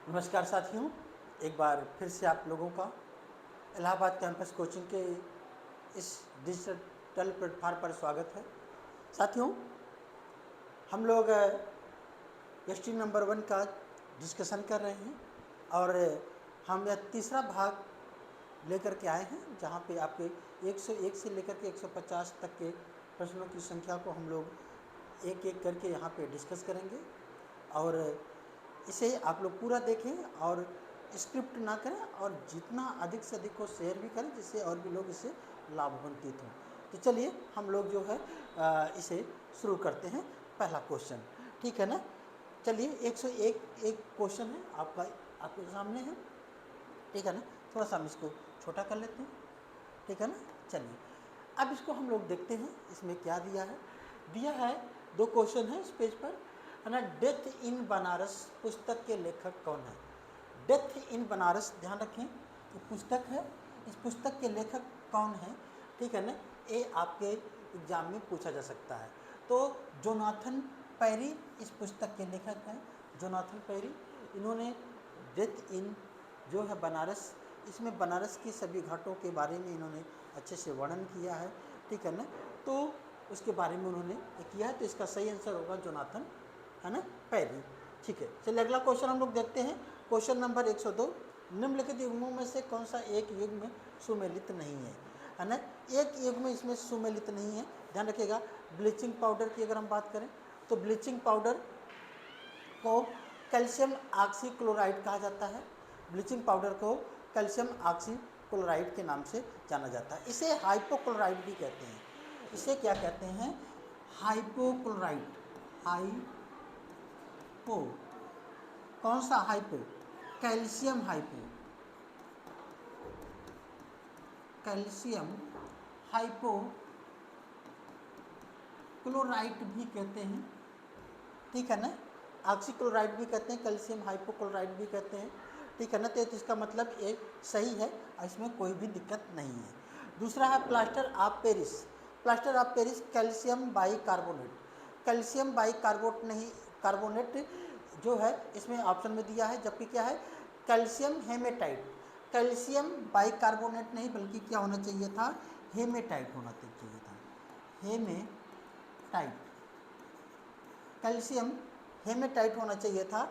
नमस्कार साथियों, एक बार फिर से आप लोगों का इलाहाबाद कैंपस कोचिंग के इस डिजिटल प्लेटफार्म पर स्वागत है। साथियों, हम लोग एसटी नंबर 1 का डिस्कशन कर रहे हैं और हम यह तीसरा भाग लेकर के आए हैं, जहाँ पे आपके 101 से लेकर के 150 तक के प्रश्नों की संख्या को हम लोग एक एक करके यहाँ पे डिस्कस करेंगे और इसे आप लोग पूरा देखें और स्क्रिप्ट ना करें और जितना अधिक से अधिक को शेयर भी करें, जिससे और भी लोग इससे लाभान्वित हों। तो चलिए हम लोग जो है इसे शुरू करते हैं। पहला क्वेश्चन, ठीक है ना। चलिए 101 एक क्वेश्चन है आपके सामने है, ठीक है ना। थोड़ा सा हम इसको छोटा कर लेते हैं, ठीक है ना। चलिए अब इसको हम लोग देखते हैं, इसमें क्या दिया है 2 क्वेश्चन है इस पेज पर, है ना। डेथ इन बनारस पुस्तक के लेखक कौन है? डेथ इन बनारस, ध्यान रखें, ये पुस्तक है, इस पुस्तक के लेखक कौन है, ठीक है ना। ये आपके एग्जाम में पूछा जा सकता है। तो जोनाथन पेरी इस पुस्तक के लेखक हैं, जोनाथन पेरी। इन्होंने डेथ इन जो है बनारस, इसमें बनारस की सभी घाटों के बारे में इन्होंने अच्छे से वर्णन किया है, ठीक है ना। तो उसके बारे में उन्होंने किया है, तो इसका सही आंसर होगा जोनाथन, है ना, पेरी। ठीक है, चलिए अगला क्वेश्चन हम लोग देखते हैं। क्वेश्चन नंबर 102, निम्नलिखित युग्मों में से कौन सा एक युग्म सुमेलित नहीं है ना। एक युग्म इसमें सुमेलित नहीं है, ध्यान रखिएगा। ब्लीचिंग पाउडर की अगर हम बात करें तो ब्लीचिंग पाउडर को कैल्शियम ऑक्सीक्लोराइड कहा जाता है। ब्लीचिंग पाउडर को कैल्शियम ऑक्सीक्लोराइड के नाम से जाना जाता है। इसे हाइपोक्लोराइड भी कहते हैं। इसे क्या कहते हैं? हाइपोक्लोराइड। हाइपो, कौन सा hypo? Calcium hypo, calcium hypo chloride भी कहते हैं, ठीक है ना। ऑक्सीक्लोराइड भी कहते हैं, कैल्शियम हाइपोक्लोराइड भी कहते हैं, ठीक है ना। तो इसका मतलब ये सही है, इसमें कोई भी दिक्कत नहीं है। दूसरा है plaster of Paris. Plaster of Paris calcium bicarbonate, calcium bicarbonate नहीं, कार्बोनेट जो है इसमें ऑप्शन में दिया है, जबकि क्या है? Calcium haematite. कैल्शियम बाइकार्बोनेट नहीं, बल्कि क्या होना चाहिए था? हेमेटाइट होना चाहिए था, हेमेटाइट। कैल्शियम हेमेटाइट होना चाहिए था,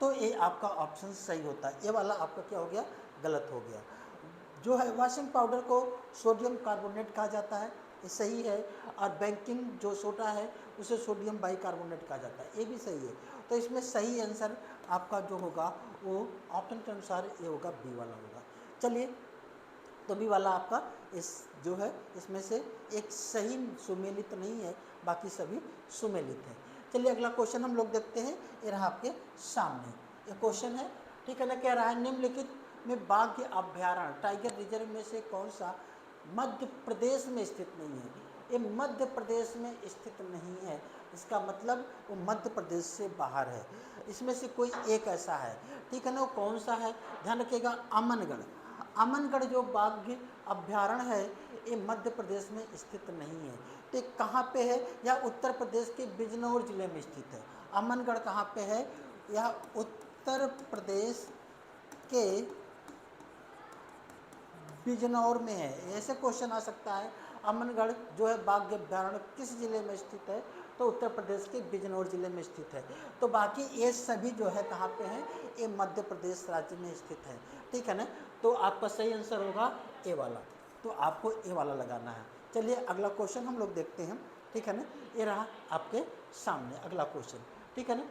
तो ये आपका ऑप्शन सही होता है। ये वाला आपका क्या हो गया? गलत हो गया। जो है वॉशिंग पाउडर को सोडियम कार्बोनेट कहा जाता है, ये सही है। और बेकिंग जो सोडा है उसे सोडियम बाइकार्बोनेट कहा जाता है, ये भी सही है। तो इसमें सही आंसर आपका जो होगा वो ऑप्शन के अनुसार ये होगा, बी वाला होगा। चलिए, तो बी वाला आपका इस जो है इसमें से एक सही सुमेलित नहीं है, बाकी सभी सुमेलित हैं। चलिए अगला क्वेश्चन हम लोग देखते हैं, ये रहा आपके सामने, ये क्वेश्चन है, ठीक है ना। कह रहा है निम्नलिखित में बाघ अभ्यारण्य टाइगर रिजर्व में से कौन सा मध्य प्रदेश में स्थित नहीं है? ये मध्य प्रदेश में स्थित नहीं है, इसका मतलब वो मध्य प्रदेश से बाहर है। इसमें से कोई एक ऐसा है, ठीक है ना। वो कौन सा है? ध्यान रखिएगा, अमनगढ़। अमनगढ़ जो बाघ अभ्यारण्य है ये मध्य प्रदेश में स्थित नहीं है। तो कहाँ पे है? यह उत्तर प्रदेश के बिजनौर जिले में स्थित है। अमनगढ़ कहाँ पे है? यह उत्तर प्रदेश के बिजनौर में है। ऐसे क्वेश्चन आ सकता है, अमनगढ़ जो है बाघ अभ्यारण्य किस जिले में स्थित है? तो उत्तर प्रदेश के बिजनौर जिले में स्थित है। तो बाकी ये सभी जो है कहाँ पे हैं? ये मध्य प्रदेश राज्य में स्थित है, ठीक है ना। तो आपका सही आंसर होगा ए वाला, तो आपको ए वाला लगाना है। चलिए अगला क्वेश्चन हम लोग देखते हैं, ठीक है ना। ये रहा आपके सामने अगला क्वेश्चन, ठीक है ना।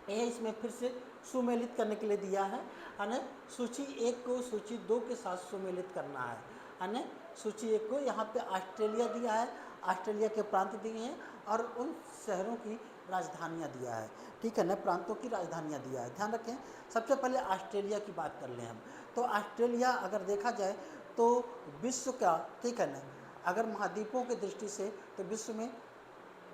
ये इसमें फिर से सुमेलित करने के लिए दिया है ना। सूची 1 को सूची 2 के साथ सुमेलित करना है ना। सूची 1 को यहाँ पे ऑस्ट्रेलिया दिया है, ऑस्ट्रेलिया के प्रांत दिए हैं और उन शहरों की राजधानियाँ दिया है, ठीक है ना, प्रांतों की राजधानियाँ दिया है। ध्यान रखें, सबसे पहले ऑस्ट्रेलिया की बात कर लें हम। तो ऑस्ट्रेलिया अगर देखा जाए तो विश्व का, ठीक है ना, अगर महाद्वीपों की दृष्टि से तो विश्व में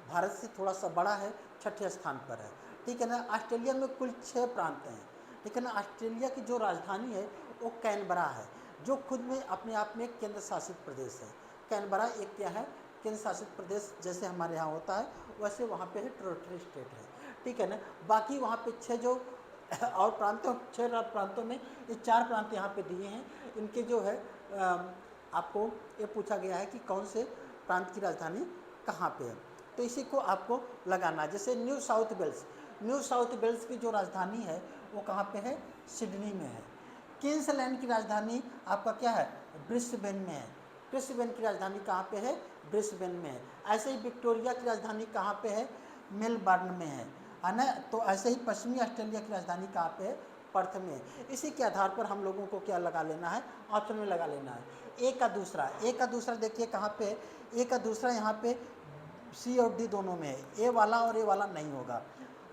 भारत से थोड़ा सा बड़ा है, छठे स्थान पर है, ठीक है ना। ऑस्ट्रेलिया में कुल 6 प्रांत हैं, ठीक है ना। ऑस्ट्रेलिया की जो राजधानी है वो कैनबरा है, जो खुद में अपने आप में एक केंद्र शासित प्रदेश है। कैनबरा एक क्या है? केंद्र शासित प्रदेश, जैसे हमारे यहाँ होता है वैसे वहाँ पे है टेरिटरी स्टेट है, ठीक है ना। बाकी वहाँ पे 6 जो और प्रांतों 6 प्रांतों में ये 4 प्रांत यहाँ पे दिए हैं। इनके जो है आपको ये पूछा गया है कि कौन से प्रांत की राजधानी कहाँ पे है, तो इसी को आपको लगाना है। जैसे न्यू साउथ वेल्स की जो राजधानी है वो कहाँ पे है, सिडनी में है। क्वींसलैंड की राजधानी आपका क्या है, ब्रिस्बेन में है। ब्रिस्बेन की राजधानी कहाँ पे है, ब्रिस्बेन में है। ऐसे ही विक्टोरिया की राजधानी कहाँ पे है, मेलबर्न में है ना। तो ऐसे ही पश्चिमी ऑस्ट्रेलिया की राजधानी कहाँ पे है, पर्थ में है। इसी के आधार पर हम लोगों को क्या लगा लेना है, ऑप्शन में लगा लेना है। ए का दूसरा देखिए कहाँ पे है, ए का दूसरा यहाँ पे सी और डी दोनों में है, ए वाला और ए वाला नहीं होगा।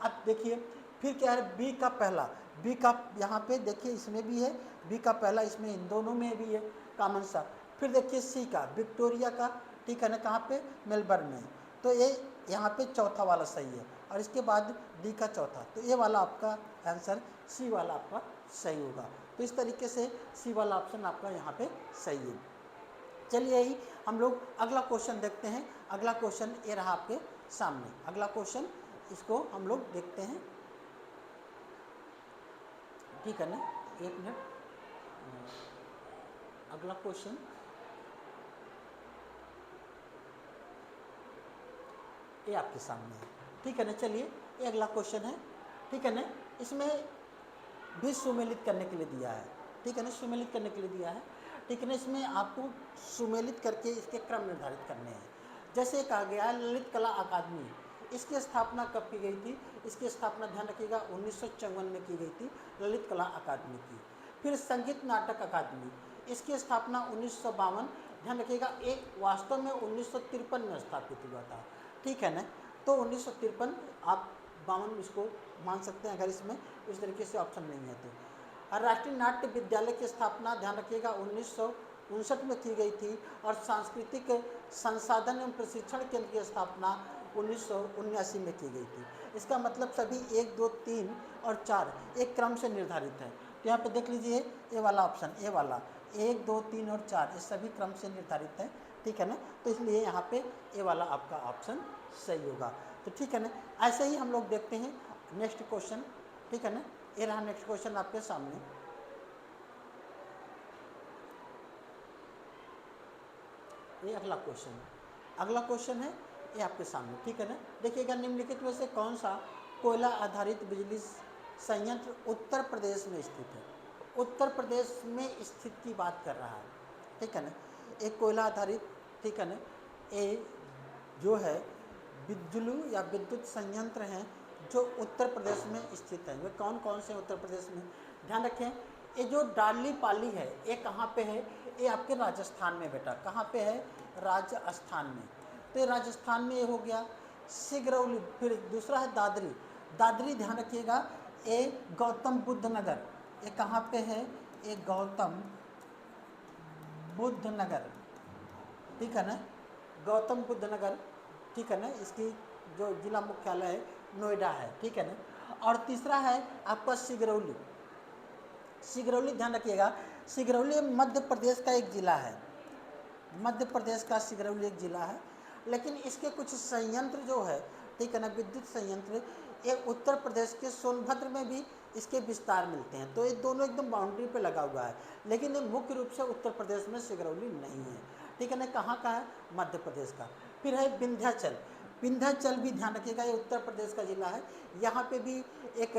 अब देखिए फिर क्या है, बी का पहला, बी का यहाँ पे देखिए इसमें भी है, बी का पहला इसमें इन दोनों में भी है कॉमन सा। फिर देखिए सी का, विक्टोरिया का, ठीक है ना, कहाँ पे, मेलबर्न में। तो ये यहाँ पे चौथा वाला सही है, और इसके बाद डी का चौथा, तो ये वाला आपका आंसर सी वाला आपका सही होगा। तो इस तरीके से सी वाला ऑप्शन आपका यहाँ पे सही है। चलिए यही हम लोग अगला क्वेश्चन देखते हैं। अगला क्वेश्चन ये रहा आपके सामने। अगला क्वेश्चन इसको हम लोग देखते हैं, ठीक है ना, 1 मिनट। अगला क्वेश्चन ये आपके सामने है, ठीक है ना। चलिए ये अगला क्वेश्चन है, ठीक है ना। इसमें भी सुमेलित करने के लिए दिया है, ठीक है ना, सुमेलित करने के लिए दिया है, ठीक है ना। इसमें आपको सुमेलित करके इसके क्रम निर्धारित करने हैं। जैसे कहा गया है ललित कला अकादमी, इसकी स्थापना कब की गई थी, इसकी स्थापना ध्यान रखिएगा 1954 में की गई थी, ललित कला अकादमी की। फिर संगीत नाटक अकादमी, इसकी स्थापना 1952, ध्यान रखिएगा, एक वास्तव में 1953 में स्थापित हुआ था, ठीक है ना। तो 1953 आप 52 इसको मान सकते हैं अगर इसमें इस तरीके से ऑप्शन नहीं है तो। और राष्ट्रीय नाट्य विद्यालय की स्थापना ध्यान रखिएगा 1959 में की गई थी, और सांस्कृतिक संसाधन एवं प्रशिक्षण केंद्र की स्थापना 1979 में की गई थी। इसका मतलब सभी 1, 2, 3 और 4 एक क्रम से निर्धारित है। तो यहाँ पे देख लीजिए ये वाला ऑप्शन, ये वाला 1, 2, 3 और 4 ये सभी क्रम से निर्धारित है, ठीक है ना। तो इसलिए यहाँ पे ये वाला आपका ऑप्शन सही होगा। तो ठीक है ना, ऐसे ही हम लोग देखते हैं नेक्स्ट क्वेश्चन, ठीक है ना। ये रहा नेक्स्ट क्वेश्चन आपके सामने। ये अगला क्वेश्चन है, अगला क्वेश्चन है ये आपके सामने, ठीक है ना। देखिएगा निम्नलिखित में से कौन सा कोयला आधारित बिजली संयंत्र उत्तर प्रदेश में स्थित है। उत्तर प्रदेश में स्थित की बात कर रहा है, ठीक है ना। एक कोयला आधारित, ठीक है ना, ये जो है बिजली या विद्युत संयंत्र हैं जो उत्तर प्रदेश में स्थित हैं। वे कौन कौन से उत्तर प्रदेश में, ध्यान रखें। ये जो डाली पाली है ये कहाँ पे है, ये आपके राजस्थान में बेटा, कहाँ पे है, राजस्थान में। तो ये राजस्थान में ये हो गया सिगरौली। फिर दूसरा है दादरी, दादरी ध्यान रखिएगा, ये गौतम बुद्ध नगर, ये कहाँ पे है, ये गौतम बुद्ध नगर, ठीक है ना, गौतम बुद्ध नगर, ठीक है ना। इसकी जो जिला मुख्यालय है नोएडा है, ठीक है ना। और तीसरा है आपका सिगरौली, सिगरौली ध्यान रखिएगा, सिगरौली मध्य प्रदेश का एक जिला है, मध्य प्रदेश का सिगरौली एक जिला है। लेकिन इसके कुछ संयंत्र जो है, ठीक है ना, विद्युत संयंत्र, ये उत्तर प्रदेश के सोनभद्र में भी इसके विस्तार मिलते हैं। तो ये दोनों एकदम बाउंड्री पे लगा हुआ है, लेकिन ये मुख्य रूप से उत्तर प्रदेश में सिगरौली नहीं है, ठीक है ना। कहाँ का है, मध्य प्रदेश का। फिर है विंध्याचल, विंध्याचल भी ध्यान रखिएगा ये उत्तर प्रदेश का जिला है। यहाँ पे भी एक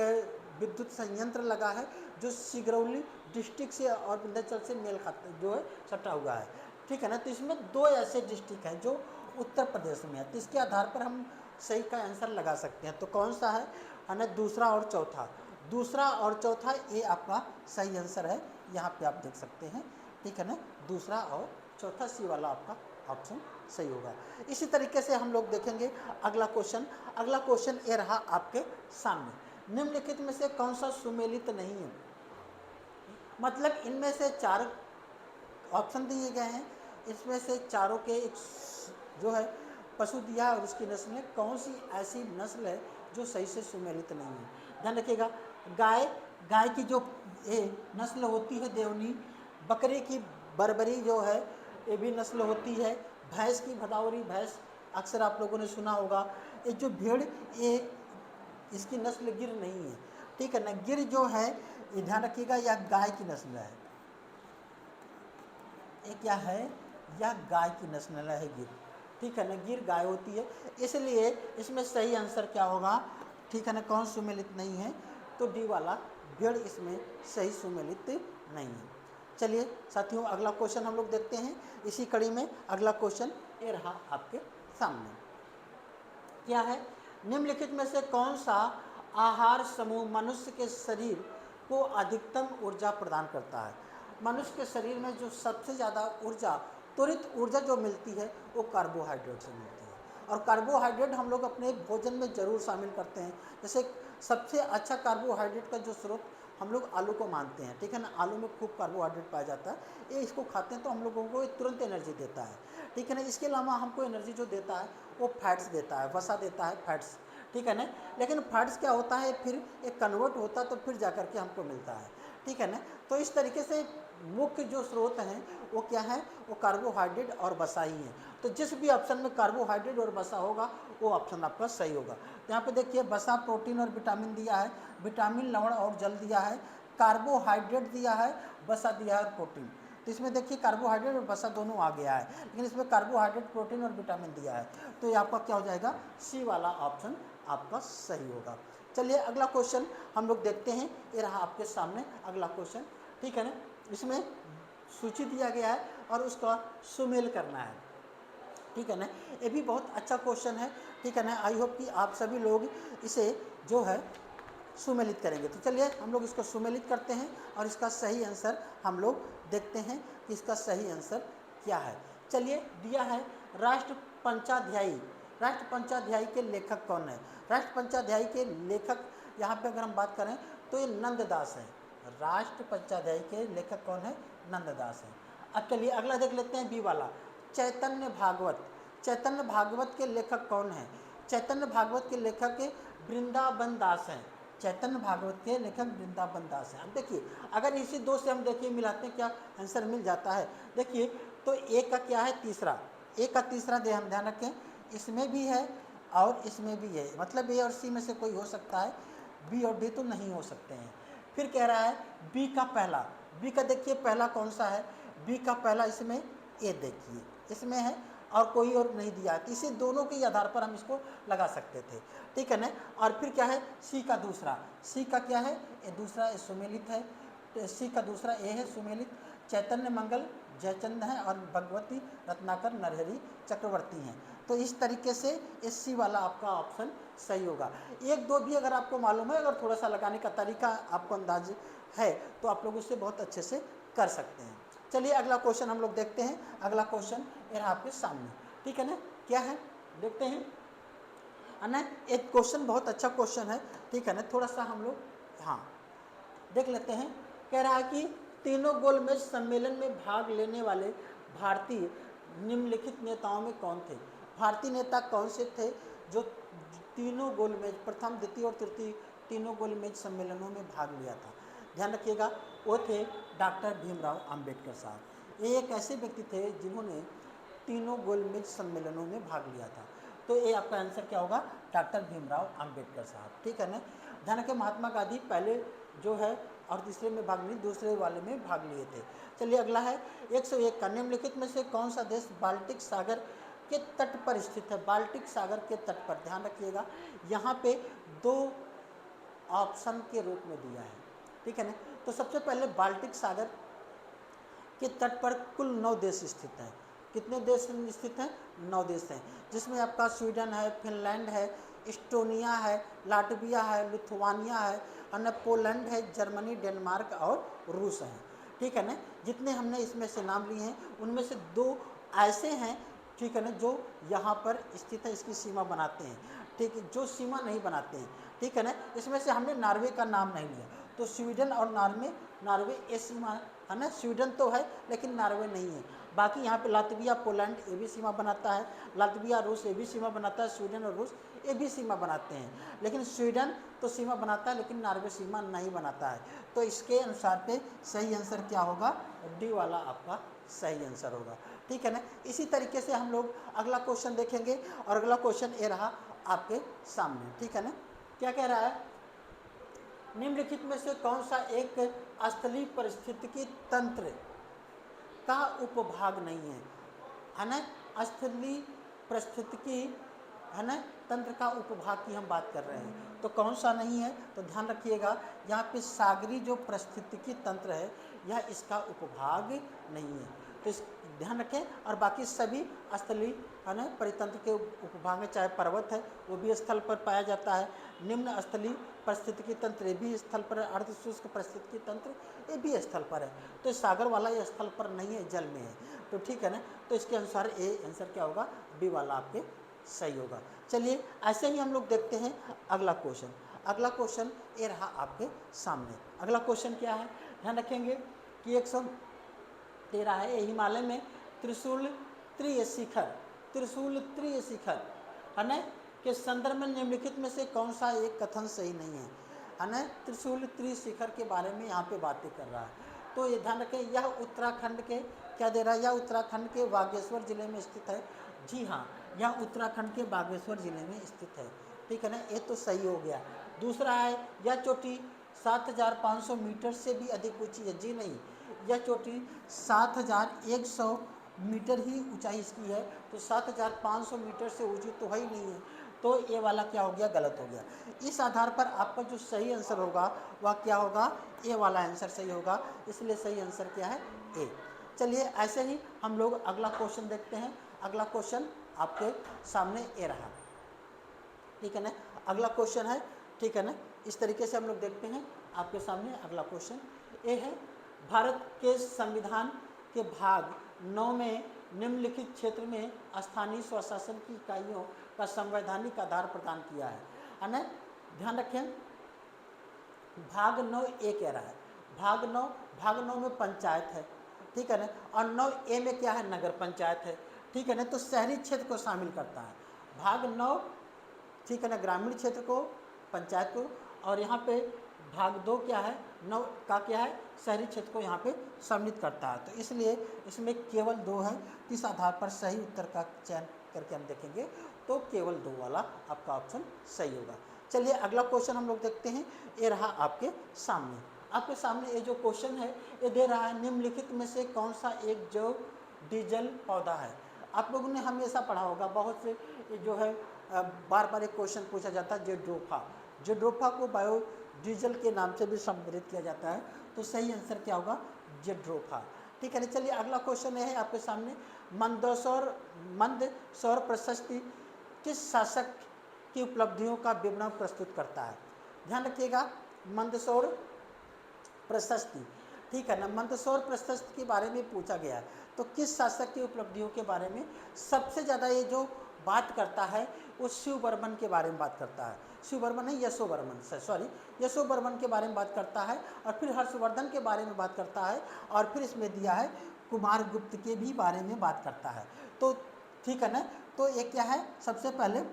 विद्युत संयंत्र लगा है जो सिगरौली डिस्ट्रिक्ट से और विंध्याचल से मेल खाता, जो है सटा हुआ है, ठीक है ना। तो इसमें 2 ऐसे डिस्ट्रिक्ट हैं जो उत्तर प्रदेश में है, तो इसके आधार पर हम सही का आंसर लगा सकते हैं। तो कौन सा है ना, दूसरा और चौथा, दूसरा और चौथा ये आपका सही आंसर है, यहाँ पे आप देख सकते हैं, ठीक है ना। दूसरा और चौथा सी वाला आपका ऑप्शन सही होगा। इसी तरीके से हम लोग देखेंगे अगला क्वेश्चन। अगला क्वेश्चन ये रहा आपके सामने, निम्नलिखित में से कौन सा सुमेलित नहीं है। मतलब इनमें से 4 ऑप्शन दिए गए हैं, इसमें से चारों के एक जो है पशु दिया है और उसकी नस्ल है, कौन सी ऐसी नस्ल है जो सही से सुमेलित नहीं है। ध्यान रखिएगा, गाय, गाय की जो नस्ल होती है देवनी, बकरे की बरबरी जो है ये भी नस्ल होती है, भैंस की भदौरी, भैंस अक्सर आप लोगों ने सुना होगा। ये जो भेड़, ये इसकी नस्ल गिर नहीं है। ठीक है ना। गिर जो है ये ध्यान रखिएगा, यह गाय की नस्ल है। ये क्या है, यह गाय की नस्ल है गिर, ठीक है ना। गिर गाय होती है, इसलिए इसमें सही आंसर क्या होगा, ठीक है ना, कौन सुमेलित नहीं है, तो डी वाला भेड़ इसमें सही सुमेलित नहीं है। चलिए साथियों, अगला क्वेश्चन हम लोग देखते हैं। इसी कड़ी में अगला क्वेश्चन ये रहा आपके सामने। क्या है, निम्नलिखित में से कौन सा आहार समूह मनुष्य के शरीर को अधिकतम ऊर्जा प्रदान करता है। मनुष्य के शरीर में जो सबसे ज़्यादा ऊर्जा, त्वरित ऊर्जा जो मिलती है वो कार्बोहाइड्रेट से मिलती है। और कार्बोहाइड्रेट हम लोग अपने भोजन में ज़रूर शामिल करते हैं। जैसे सबसे अच्छा कार्बोहाइड्रेट का जो स्रोत हम लोग आलू को मानते हैं, ठीक है ना। आलू में खूब कार्बोहाइड्रेट पाया जाता है, ये इसको खाते हैं तो हम लोगों को तुरंत एनर्जी देता है, ठीक है ना। इसके अलावा हमको एनर्जी जो देता है वो फैट्स देता है, वसा देता है, फैट्स, ठीक है ना। लेकिन फैट्स क्या होता है, फिर एक कन्वर्ट होता है तो फिर जा के हमको मिलता है, ठीक है ना। तो इस तरीके से मुख्य जो स्रोत हैं वो क्या है, वो कार्बोहाइड्रेट और वसा ही है। तो जिस भी ऑप्शन में कार्बोहाइड्रेट और वसा होगा वो ऑप्शन आपका सही होगा। तो यहाँ पे देखिए वसा, प्रोटीन और विटामिन दिया है, विटामिन, लवण और जल दिया है, कार्बोहाइड्रेट दिया है, वसा दिया है और प्रोटीन। तो इसमें देखिए कार्बोहाइड्रेट और वसा दोनों आ गया है, लेकिन इसमें कार्बोहाइड्रेट, प्रोटीन और विटामिन दिया है, तो ये आपका क्या हो जाएगा, सी वाला ऑप्शन आपका सही होगा। चलिए अगला क्वेश्चन हम लोग देखते हैं, ये रहा आपके सामने अगला क्वेश्चन, ठीक है ना। इसमें सूची दिया गया है और उसका सुमेल करना है, ठीक है ना। ये भी बहुत अच्छा क्वेश्चन है, ठीक है ना। आई होप कि आप सभी लोग इसे जो है सुमेलित करेंगे। तो चलिए हम लोग इसको सुमेलित करते हैं और इसका सही आंसर हम लोग देखते हैं कि इसका सही आंसर क्या है। चलिए दिया है राष्ट्र पंचाध्यायी। राष्ट्र पंचाध्यायी के लेखक कौन है। राष्ट्र पंचाध्यायी के लेखक यहाँ पे अगर हम बात करें तो ये नंददास है। राष्ट्र पंचाध्यायी के लेखक कौन है, नंददास है। अब चलिए अगला देख लेते हैं बी वाला, चैतन्य भागवत। चैतन्य भागवत के लेखक कौन है। चैतन्य भागवत के लेखक वृंदावन दास हैं। चैतन्य भागवत के लेखक वृंदावन दास हैं। अब देखिए अगर इसी दो से हम देखिए मिलाते हैं क्या आंसर मिल जाता है। देखिए तो ए का क्या है, तीसरा, ए का तीसरा ध्यान रखें, इसमें भी है और इसमें भी है, मतलब ए और सी में से कोई हो सकता है, बी और डी तो नहीं हो सकते हैं। फिर कह रहा है बी का पहला, बी का देखिए पहला कौन सा है, बी का पहला इसमें ए देखिए इसमें है और कोई और नहीं दिया है, तो इसे दोनों के आधार पर हम इसको लगा सकते थे, ठीक है ना। और फिर क्या है, सी का दूसरा, सी का क्या है, ये दूसरा सुमेलित है, तो सी का दूसरा ए है सुमेलित। चैतन्य मंगल जयचंद हैं और भगवती रत्नाकर नरहरि चक्रवर्ती हैं। तो इस तरीके से इस सी वाला आपका ऑप्शन सही होगा। एक दो भी अगर आपको मालूम है, अगर थोड़ा सा लगाने का तरीका आपको अंदाज है तो आप लोग उससे बहुत अच्छे से कर सकते हैं। चलिए अगला क्वेश्चन हम लोग देखते हैं। अगला क्वेश्चन ये आपके सामने, ठीक है ना, क्या है देखते हैं, है ना। एक क्वेश्चन बहुत अच्छा क्वेश्चन है, ठीक है ना। थोड़ा सा हम लोग हाँ देख लेते हैं। कह रहा है कि तीनों गोलमेज सम्मेलन में भाग लेने वाले भारतीय निम्नलिखित नेताओं में कौन थे। भारतीय नेता कौन से थे जो तीनों गोलमेज, प्रथम, द्वितीय और तृतीय तीनों गोलमेज सम्मेलनों में भाग लिया था। ध्यान रखिएगा, वो थे डॉक्टर भीमराव अंबेडकर साहब। ये एक ऐसे व्यक्ति थे जिन्होंने तीनों गोलमेज सम्मेलनों में भाग लिया था। तो ये आपका आंसर क्या होगा, डॉक्टर भीमराव अंबेडकर साहब, ठीक है ना। ध्यान रखें, महात्मा गांधी पहले जो है और तीसरे में भाग नहीं, दूसरे वाले में भाग लिए थे। चलिए अगला है 101 का, निम्नलिखित में से कौन सा देश बाल्टिक सागर के तट पर स्थित है। बाल्टिक सागर के तट पर, ध्यान रखिएगा यहाँ पे दो ऑप्शन के रूप में दिया है, ठीक है ना। तो सबसे पहले बाल्टिक सागर के तट पर कुल 9 देश स्थित हैं। कितने देश स्थित हैं, 9 देश हैं, जिसमें आपका स्वीडन है, फिनलैंड है, इस्टोनिया है, लाटविया है, लिथुआनिया है, अन्य पोलैंड है, जर्मनी, डेनमार्क और रूस है, ठीक है ना। जितने हमने इसमें से नाम लिए हैं उनमें से 2 ऐसे हैं, ठीक है ना, जो यहाँ पर स्थित है, इसकी सीमा बनाते हैं, ठीक है, जो सीमा नहीं बनाते हैं, ठीक है ना। इसमें से हमने नॉर्वे का नाम नहीं लिया, तो स्वीडन और नॉर्वे ये सीमा है ना, स्वीडन तो है लेकिन नॉर्वे नहीं है। बाकी यहाँ पे लातविया, पोलैंड ये भी सीमा बनाता है, लातविया, रूस ये भी सीमा बनाता है, स्वीडन और रूस ये भी सीमा बनाते हैं, लेकिन स्वीडन तो सीमा बनाता है लेकिन नॉर्वे सीमा नहीं बनाता है। तो इसके अनुसार पे सही आंसर क्या होगा, डी वाला आपका सही आंसर होगा, ठीक है ना। इसी तरीके से हम लोग अगला क्वेश्चन देखेंगे और अगला क्वेश्चन ये रहा आपके सामने, ठीक है ना। क्या कह रहा है, निम्नलिखित में से कौन सा एक स्थलीय पारिस्थितिकी तंत्र का उपभाग नहीं है ना? स्थलीय पारिस्थितिकी है ना तंत्र का उपभाग की हम बात कर रहे हैं, तो कौन सा नहीं है? तो ध्यान रखिएगा, यहाँ पे सागरी जो पारिस्थितिकी तंत्र है यह इसका उपभाग नहीं है, तो इस ध्यान रखें। और बाकी सभी स्थलीय है ना परितंत्र के उपभाग में, चाहे पर्वत है वो भी स्थल पर पाया जाता है, निम्न स्थलीय पारिस्थितिकी तंत्र ये भी स्थल पर है, अर्ध शुष्क पारिस्थितिकी तंत्र ये भी स्थल पर है, तो सागर वाला ये स्थल पर नहीं है, जल में है, तो ठीक है ना। तो इसके अनुसार ए आंसर क्या होगा? बी वाला आपके सही होगा। चलिए ऐसे ही हम लोग देखते हैं अगला क्वेश्चन। अगला क्वेश्चन ये रहा आपके सामने। अगला क्वेश्चन क्या है? ध्यान रखेंगे कि 113 है, ये हिमालय में त्रिशूल त्रिय शिखर है ना के संदर्भ में निम्नलिखित में से कौन सा एक कथन सही नहीं है ना? त्रिशूल त्रिय शिखर के बारे में यहाँ पे बातें कर रहा है, तो ये ध्यान रखें, यह उत्तराखंड के क्या दे रहा है? यह उत्तराखंड के बागेश्वर जिले में स्थित है। जी हाँ, यह उत्तराखंड के बागेश्वर जिले में स्थित है, ठीक है ना, ये तो सही हो गया। दूसरा है, यह चोटी 7500 मीटर से भी अधिक ऊंची है। जी नहीं, यह चोटी 7100 मीटर ही ऊंचाई इसकी है, तो 7500 मीटर से ऊंची तो है ही नहीं है, तो ये वाला क्या हो गया? गलत हो गया। इस आधार पर आपका जो सही आंसर होगा वह क्या होगा? ए वाला आंसर सही होगा, इसलिए सही आंसर क्या है? ए। चलिए ऐसे ही हम लोग अगला क्वेश्चन देखते हैं। अगला क्वेश्चन आपके सामने ए रहा, ठीक है ना। अगला क्वेश्चन है, ठीक है ना, इस तरीके से हम लोग देखते हैं आपके सामने। अगला क्वेश्चन ए है, भारत के संविधान के भाग 9 में निम्नलिखित क्षेत्र में स्थानीय स्वशासन की इकाइयों का संवैधानिक आधार प्रदान किया है ना। ध्यान रखें, भाग 9 ए कह रहा है, भाग 9 में पंचायत है, ठीक है ना, और 9 ए में क्या है? नगर पंचायत है, ठीक है ना, तो शहरी क्षेत्र को शामिल करता है भाग 9, ठीक है ना, ग्रामीण क्षेत्र को, पंचायत को, और यहाँ पे भाग 2 क्या है? 9 का क्या है? शहरी क्षेत्र को यहाँ पे सम्मिलित करता है, तो इसलिए इसमें केवल 2 है। इस आधार पर सही उत्तर का चयन करके हम देखेंगे तो केवल 2 वाला आपका ऑप्शन सही होगा। चलिए अगला क्वेश्चन हम लोग देखते हैं। ये रहा आपके सामने ये जो क्वेश्चन है ये दे रहा है, निम्नलिखित में से कौन सा एक जो डीजल पौधा है? आप लोगों ने हमेशा पढ़ा होगा, बहुत से जो है बार बार एक क्वेश्चन पूछा जाता है, जेड्रोफा को बायो डीजल के नाम से भी संबोधित किया जाता है, तो सही आंसर क्या होगा? जेड्रोफा, ठीक है ना। चलिए अगला क्वेश्चन है आपके सामने, मंदसौर प्रशस्ति किस शासक की उपलब्धियों का विवरण प्रस्तुत करता है? ध्यान रखिएगा, मंदसौर प्रशस्ति, ठीक है ना, मंदसौर प्रशस्ति के बारे में पूछा गया है, तो किस शासक की उपलब्धियों के बारे में सबसे ज़्यादा ये जो बात करता है वो शिववर्मन के बारे में बात करता है। शिववर्मन है, यशोवर्मन के बारे में बात करता है, और फिर हर्षवर्धन के बारे में बात करता है, और फिर इसमें दिया है कुमारगुप्त के भी बारे में बात करता है, तो ठीक है ना। तो ये क्या है? सबसे पहले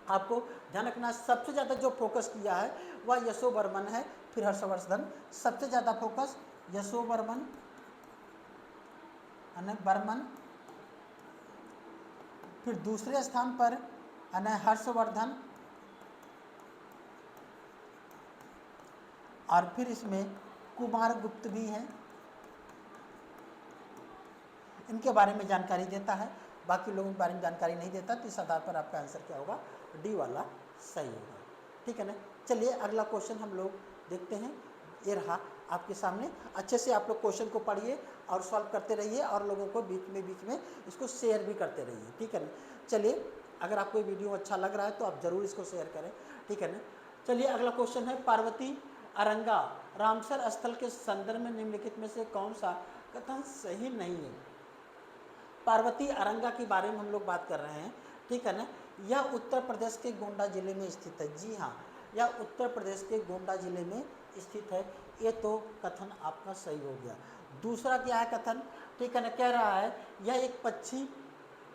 आपको ध्यान रखना, सबसे ज़्यादा जो फोकस किया है वह यशोवर्मन है, फिर हर्षवर्धन, सबसे ज़्यादा फोकस यशोवर्मन वर्मन, फिर दूसरे स्थान पर हर्षवर्धन, और फिर इसमें कुमारगुप्त भी हैं, इनके बारे में जानकारी देता है, बाकी लोगों के बारे में जानकारी नहीं देता, तो इस आधार पर आपका आंसर क्या होगा? डी वाला सही होगा, ठीक है ना। चलिए अगला क्वेश्चन हम लोग देखते हैं। ये रहा आपके सामने, अच्छे से आप लोग क्वेश्चन को पढ़िए और सॉल्व करते रहिए, और लोगों को बीच में इसको शेयर भी करते रहिए, ठीक है ना। चलिए अगर आपको वीडियो अच्छा लग रहा है तो आप ज़रूर इसको शेयर करें, ठीक है ना। चलिए अगला क्वेश्चन है, पार्वती अरंगा रामसर स्थल के संदर्भ में निम्नलिखित में से कौन सा कथन सही नहीं है? पार्वती अरंगा के बारे में हम लोग बात कर रहे हैं, ठीक है ना। यह उत्तर प्रदेश के गोंडा जिले में स्थित है। जी हाँ, यह उत्तर प्रदेश के गोंडा जिले में स्थित है, ये तो कथन आपका सही हो गया। दूसरा क्या है कथन? ठीक है ना, कह रहा है यह एक पक्षी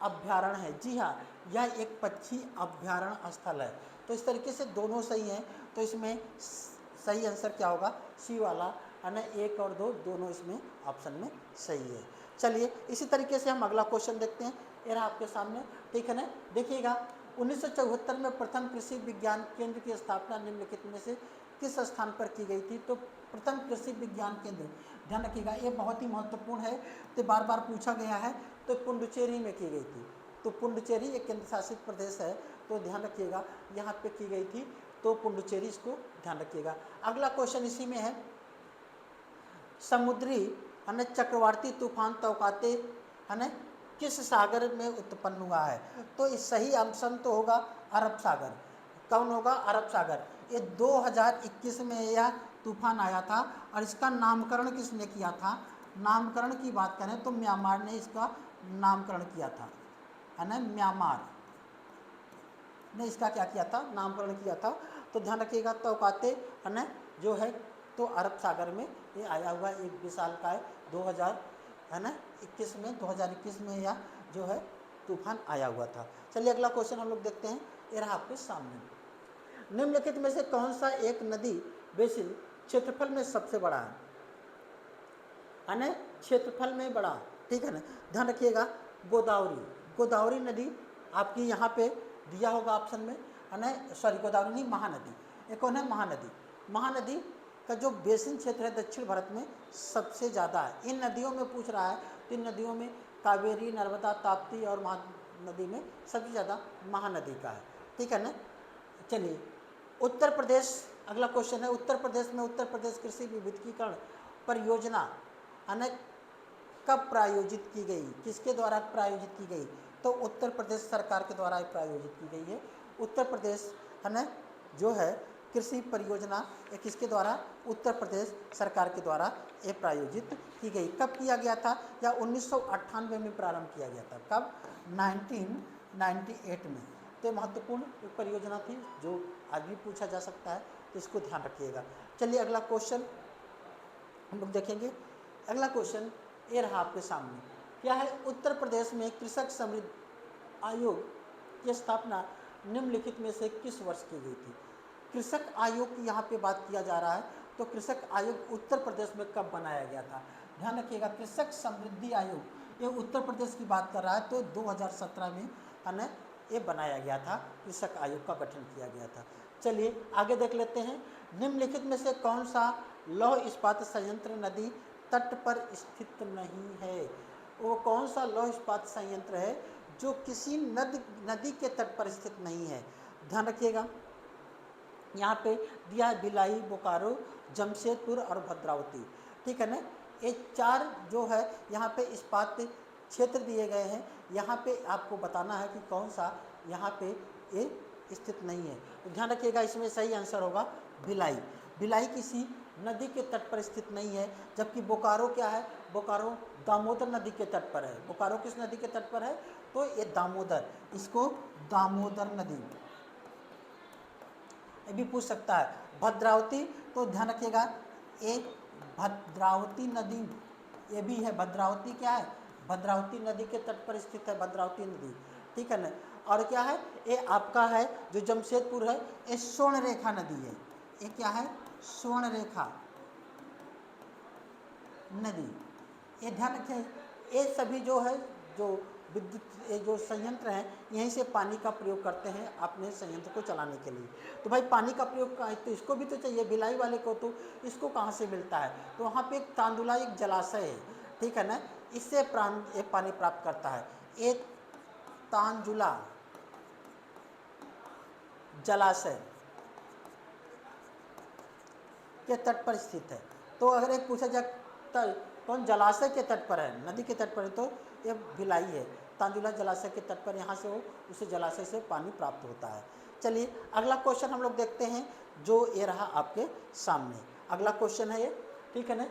अभ्यारण्य है। जी हाँ, यह एक पक्षी अभ्यारण्य स्थल है, तो इस तरीके से दोनों सही हैं, तो इसमें सही आंसर क्या होगा? सी वाला है ना, 1 और 2 दोनों इसमें ऑप्शन में सही है। चलिए इसी तरीके से हम अगला क्वेश्चन देखते हैं, ये रहा आपके सामने, ठीक है ना। देखिएगा, 1974 में प्रथम कृषि विज्ञान केंद्र की स्थापना निम्नलिखित में से किस स्थान पर की गई थी? तो प्रथम कृषि विज्ञान केंद्र, ध्यान रखिएगा ये बहुत ही महत्वपूर्ण है, तो बार बार पूछा गया है। तो पुडुचेरी में की गई थी। तो पुडुचेरी एक केंद्र शासित प्रदेश है, तो ध्यान रखिएगा यहाँ पे की गई थी, तो पुडुचेरी, इसको ध्यान रखिएगा। अगला क्वेश्चन इसी में है, समुद्री चक्रवाती तूफान तौकाते किस सागर में उत्पन्न हुआ है? तो इस सही ऑप्शन तो होगा अरब सागर। कौन होगा? अरब सागर। ये 2021 में यह तूफान आया था, और इसका नामकरण किसने किया था? नामकरण की बात करें तो म्यांमार ने इसका नामकरण किया था, है ना, म्यांमार ने इसका क्या किया था? नामकरण किया था। तो ध्यान रखिएगा तौकाते है ना जो है, तो अरब सागर में ये आया हुआ एक विशाल का है 2021 में यह जो है तूफान आया हुआ था। चलिए अगला क्वेश्चन हम लोग देखते हैं, ये रहा आपके सामने। निम्नलिखित में से कौन सा एक नदी बेसिन क्षेत्रफल में सबसे बड़ा है ना? क्षेत्रफल में बड़ा, ठीक है ना। ध्यान रखिएगा गोदावरी, गोदावरी नदी आपकी यहाँ पे दिया होगा ऑप्शन में, है ना, सॉरी गोदावरी नहीं, महानदी। एक कौन है? महानदी। महानदी का जो बेसिन क्षेत्र है दक्षिण भारत में सबसे ज़्यादा है। इन नदियों में पूछ रहा है तो इन नदियों में कावेरी, नर्मदा, ताप्ती और महानदी में सबसे ज़्यादा महानदी का है, ठीक है ना। चलिए उत्तर प्रदेश, अगला क्वेश्चन है, उत्तर प्रदेश में उत्तर प्रदेश कृषि विविधीकरण परियोजना कब प्रायोजित की गई? किसके द्वारा प्रायोजित की गई? तो उत्तर प्रदेश सरकार के द्वारा प्रायोजित की गई है। उत्तर प्रदेश है ना जो है कृषि परियोजना ये किसके द्वारा? उत्तर प्रदेश सरकार के द्वारा ये प्रायोजित की गई। कब किया गया था? या 1998 में प्रारंभ किया गया था। कब? 1998 में। तो महत्वपूर्ण एक परियोजना थी जो आज भी पूछा जा सकता है, तो इसको ध्यान रखिएगा। चलिए अगला क्वेश्चन हम लोग देखेंगे। अगला क्वेश्चन ये रहा आपके सामने, क्या है? उत्तर प्रदेश में कृषक समृद्धि आयोग की स्थापना निम्नलिखित में से किस वर्ष की गई थी? कृषक आयोग की यहाँ पे बात किया जा रहा है, तो कृषक आयोग उत्तर प्रदेश में कब बनाया गया था? ध्यान रखिएगा कृषक समृद्धि आयोग ये उत्तर प्रदेश की बात कर रहा है, तो 2017 में है ना ये बनाया गया था, कृषक आयोग का गठन किया गया था। चलिए आगे देख लेते हैं, निम्नलिखित में से कौन सा लौह इस्पात संयंत्र नदी तट पर स्थित नहीं है? वो कौन सा लौह इस्पात संयंत्र है जो किसी नदी के तट पर स्थित नहीं है? ध्यान रखिएगा यहाँ पे दिया है भिलाई, बोकारो, जमशेदपुर और भद्रावती, ठीक है ना। ये चार जो है यहाँ पे इस्पात क्षेत्र दिए गए हैं, यहाँ पे आपको बताना है कि कौन सा यहाँ पे ये स्थित नहीं है। तो ध्यान रखिएगा इसमें सही आंसर होगा भिलाई। भिलाई किसी नदी के तट पर स्थित नहीं है, जबकि बोकारो क्या है? बोकारो दामोदर नदी के तट पर है। बोकारो किस नदी के तट पर है? तो ये दामोदर, इसको दामोदर नदी ये भी पूछ सकता है। भद्रावती, तो ध्यान रखिएगा एक भद्रावती नदी ये भी है। भद्रावती क्या है? भद्रावती नदी के तट पर स्थित है भद्रावती नदी, ठीक है ना। और क्या है? ये आपका है जो जमशेदपुर है, ये स्वर्ण रेखा नदी है। ये क्या है? स्वर्ण रेखा नदी। ये ध्यान रखें, ये सभी जो है जो विद्युत ये जो संयंत्र हैं यहीं से पानी का प्रयोग करते हैं अपने संयंत्र को चलाने के लिए। तो भाई पानी का प्रयोग का तो इसको भी तो चाहिए, भिलाई वाले को, तो इसको कहाँ से मिलता है? तो वहाँ पे एक तांदुला एक जलाशय है, ठीक है ना, इससे ये पानी प्राप्त करता है। एक तांजुला जलाशय के तट पर स्थित है। तो अगर एक पूछा जाए कौन जलाशय के तट पर है, नदी के तट पर है, तो ये भिलाई है। तांजुला जलाशय के तट पर यहाँ से वो उसे जलाशय से पानी प्राप्त होता है। चलिए अगला क्वेश्चन हम लोग देखते हैं, जो ये रहा आपके सामने। अगला क्वेश्चन है ये, ठीक है ना।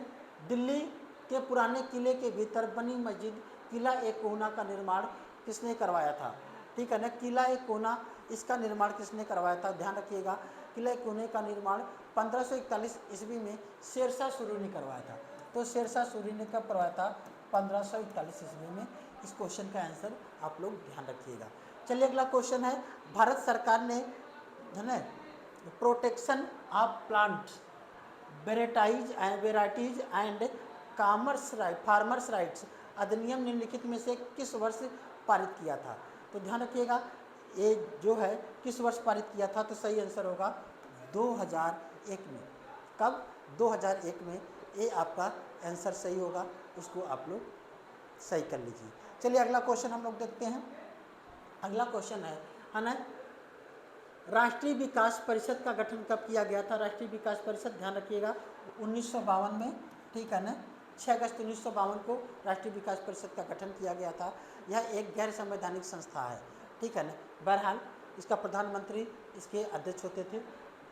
दिल्ली के पुराने किले के भीतर बनी मस्जिद किला ए कोना का निर्माण किसने करवाया था? ठीक है ना, किला ए कोना इसका निर्माण किसने करवाया था? ध्यान रखिएगा किला ए कोने का निर्माण 1541 ईस्वी में शेरशाह सूरी ने करवाया था। तो शेरशाह सूरी ने कब करवाया था? 1541 ईस्वी में। इस क्वेश्चन का आंसर आप लोग ध्यान रखिएगा। चलिए अगला क्वेश्चन है, भारत सरकार ने है ना protection of plants varieties and farmers rights अधिनियम निम्नलिखित में से किस वर्ष पारित किया था? तो ध्यान रखिएगा ये जो है किस वर्ष पारित किया था? तो सही आंसर होगा 2001 में। कब? 2001 में। ये आपका आंसर सही होगा, इसको आप लोग सही कर लीजिए। चलिए अगला क्वेश्चन हम लोग देखते हैं। अगला क्वेश्चन है ना, राष्ट्रीय विकास परिषद का गठन कब किया गया था? राष्ट्रीय विकास परिषद, ध्यान रखिएगा, 1952 में, ठीक है ना, 6 अगस्त 1952 को राष्ट्रीय विकास परिषद का गठन किया गया था। यह एक गैर संवैधानिक संस्था है, ठीक है ना। बहरहाल इसका प्रधानमंत्री इसके अध्यक्ष होते थे,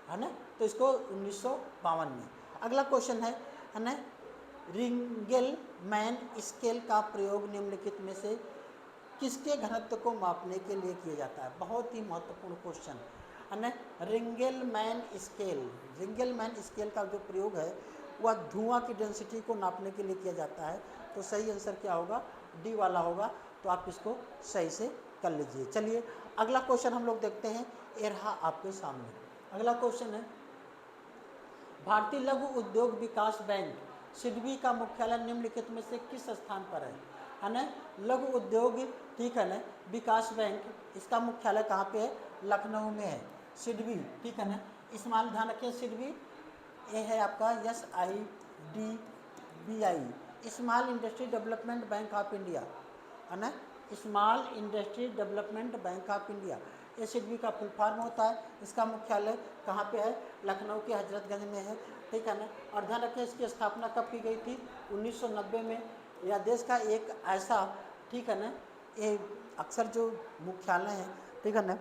है ना। तो इसको 1952 में। अगला क्वेश्चन है ना, रिंगेलमैन स्केल का प्रयोग निम्नलिखित में से किसके घनत्व को मापने के लिए किया जाता है? बहुत ही महत्वपूर्ण क्वेश्चन है ना। रिंगेलमैन स्केल का जो प्रयोग है वह धुआं की डेंसिटी को नापने के लिए किया जाता है। तो सही आंसर क्या होगा? डी वाला होगा। तो आप इसको सही से कर लीजिए। चलिए अगला क्वेश्चन हम लोग देखते हैं। ये रहा आपके सामने। अगला क्वेश्चन है, भारतीय लघु उद्योग विकास बैंक सिडबी का मुख्यालय निम्नलिखित में से किस स्थान पर है ना। लघु उद्योग, ठीक है ना, विकास बैंक, इसका मुख्यालय कहाँ पे है? लखनऊ में है। सिडबी, ठीक है ना, स्मॉल, ध्यान रखिए, सिडबी ये है आपका SIDBI, small industry development bank of India, है ना, small industry development bank of India. ये सिडबी का फुल फॉर्म होता है। इसका मुख्यालय कहाँ पे है? लखनऊ के हजरतगंज में है, ठीक है ना। और ध्यान रखें इसकी स्थापना कब की गई थी? 1990 में। यह देश का एक ऐसा, ठीक है ना, ये अक्सर जो मुख्यालय है, ठीक है ना,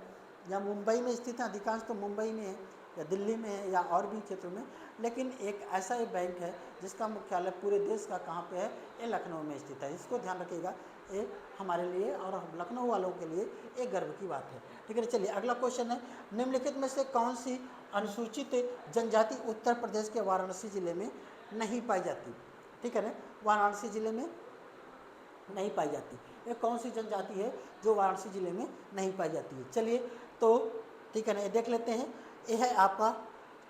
या मुंबई में स्थित है, अधिकांश तो मुंबई में है या दिल्ली में है या और भी क्षेत्रों में, लेकिन एक ऐसा ये बैंक है जिसका मुख्यालय पूरे देश का कहाँ पे है? ये लखनऊ में स्थित है। इसको ध्यान रखिएगा, ये हमारे लिए और लखनऊ वालों के लिए एक गर्व की बात है, ठीक है। चलिए अगला क्वेश्चन है, निम्नलिखित में से कौन सी अनुसूचित जनजाति उत्तर प्रदेश के वाराणसी जिले में नहीं पाई जाती? ठीक है ना, वाराणसी जिले में नहीं पाई जाती। ये कौन सी जनजाति है जो वाराणसी जिले में नहीं पाई जाती है? चलिए तो ठीक है ना, ये देख लेते हैं। ये है आपका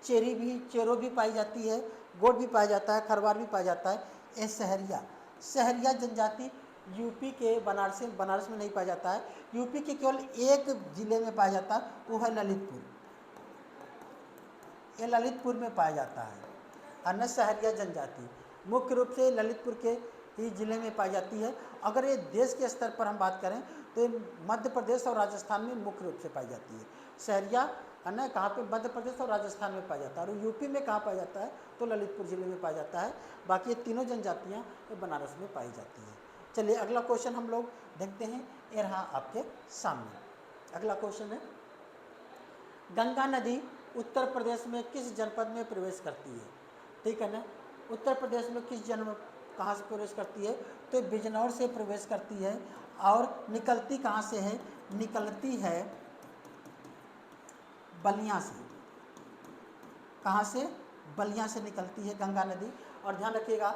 चेरो भी पाई जाती है, गोंड भी पाया जाता है, खरवार भी पाया जाता है। ये सहरिया जनजाति यूपी के बनारस में नहीं पाया जाता है। यूपी के केवल एक जिले में पाया जाता है, वो है ललितपुर। ये ललितपुर में पाया जाता है। अन्य सहरिया जनजाति मुख्य रूप से ललितपुर के ही जिले में पाई जाती है। अगर ये देश के स्तर पर हम बात करें तो मध्य प्रदेश और राजस्थान में मुख्य रूप से पाई जाती है। सहरिया है ना, कहाँ पे? मध्य प्रदेश और राजस्थान में पाया जाता है। और यूपी में कहाँ पाया जाता है? तो ललितपुर जिले में पाया जाता है। बाकी ये तीनों जनजातियाँ बनारस में पाई जाती है। चलिए अगला क्वेश्चन हम लोग देखते हैं। ये रहा आपके सामने। अगला क्वेश्चन है, गंगा नदी उत्तर प्रदेश में किस जनपद में प्रवेश करती है? ठीक है ना, उत्तर प्रदेश में किस जनपद, कहाँ से प्रवेश करती है? तो बिजनौर से प्रवेश करती है। और निकलती कहाँ से है? निकलती है बलिया से। कहाँ से? बलिया से निकलती है गंगा नदी। और ध्यान रखिएगा,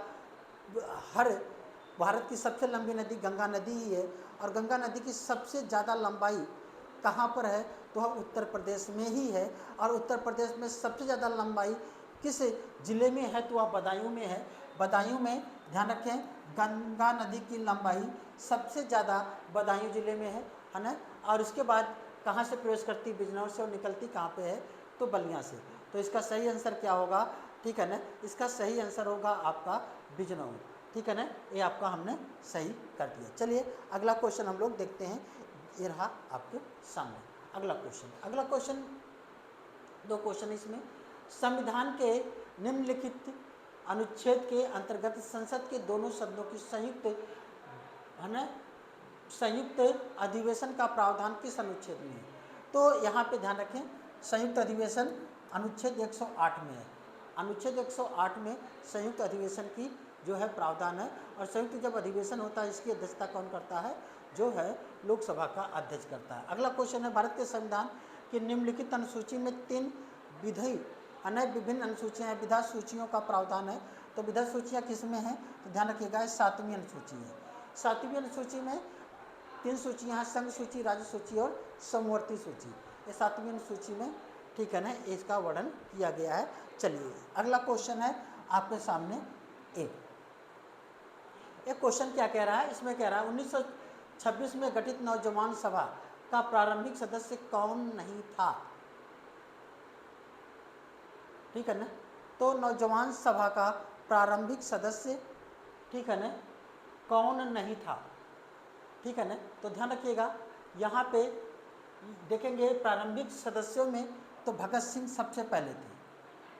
हर भारत की सबसे लंबी नदी गंगा नदी ही है। और गंगा नदी की सबसे ज़्यादा लंबाई कहाँ पर है? तो वह उत्तर प्रदेश में ही है। और उत्तर प्रदेश में सबसे ज़्यादा लंबाई किस जिले में है? तो वह बदायूं में है। बदायूं में, ध्यान रखें, गंगा नदी की लंबाई सबसे ज़्यादा बदायूं जिले में है ना। और उसके बाद कहाँ से प्रवेश करती? बिजनौर से। और निकलती कहाँ पे है? तो बलिया से। तो इसका सही आंसर क्या होगा? ठीक है ना, इसका सही आंसर होगा आपका बिजनौर। ठीक है ना, ये आपका हमने सही कर दिया। चलिए अगला क्वेश्चन हम लोग देखते हैं। ये रहा आपके सामने अगला क्वेश्चन। दो क्वेश्चन इसमें। संविधान के निम्नलिखित अनुच्छेद के अंतर्गत संसद के दोनों सदनों की संयुक्त अधिवेशन का प्रावधान किस अनुच्छेद में है? तो यहाँ पे ध्यान रखें, संयुक्त अधिवेशन अनुच्छेद 108 में है। अनुच्छेद 108 में संयुक्त अधिवेशन की जो है प्रावधान है। और संयुक्त जब अधिवेशन होता है, इसकी अध्यक्षता कौन करता है? जो है लोकसभा का अध्यक्ष करता है। अगला क्वेश्चन है, भारत के संविधान की निम्नलिखित अनुसूची में 3 विभिन्न अनुसूचियाँ हैं, विधा सूचियों का प्रावधान है। तो विधा सूचियाँ किस में हैं? तो ध्यान रखिएगा, 7वीं अनुसूची है। 7वीं अनुसूची में 3 सूचियाँ हैं, संघ सूची, राज्य सूची और समवर्ती सूची। ये 7वीं अनुसूची में, ठीक है ना, इसका वर्णन किया गया है। चलिए अगला क्वेश्चन है आपके सामने। एक क्वेश्चन क्या कह रहा है? इसमें कह रहा है 1926 में गठित नौजवान सभा का प्रारंभिक सदस्य कौन नहीं था? ठीक है ना। तो नौजवान सभा का प्रारंभिक सदस्य, ठीक है ना, कौन नहीं था, ठीक है ना। तो ध्यान रखिएगा, यहाँ पे देखेंगे प्रारंभिक सदस्यों में तो भगत सिंह सबसे पहले थे,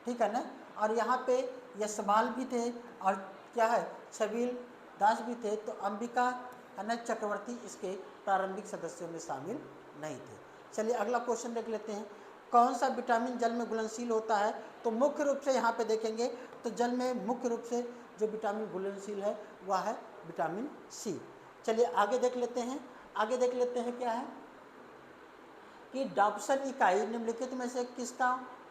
ठीक है ना। और यहाँ पे यशपाल भी थे और क्या है, छबील दास भी थे। तो अंबिका अनंत चक्रवर्ती इसके प्रारंभिक सदस्यों में शामिल नहीं थे। चलिए अगला क्वेश्चन देख लेते हैं, कौन सा विटामिन जल में घुलनशील होता है। तो मुख्य रूप से यहाँ पे देखेंगे तो जल में मुख्य रूप से जो विटामिन घुलनशील है वह है विटामिन सी। चलिए आगे देख लेते हैं, आगे देख लेते हैं क्या है कि डॉप्सन इकाई निम्नलिखित में से किसका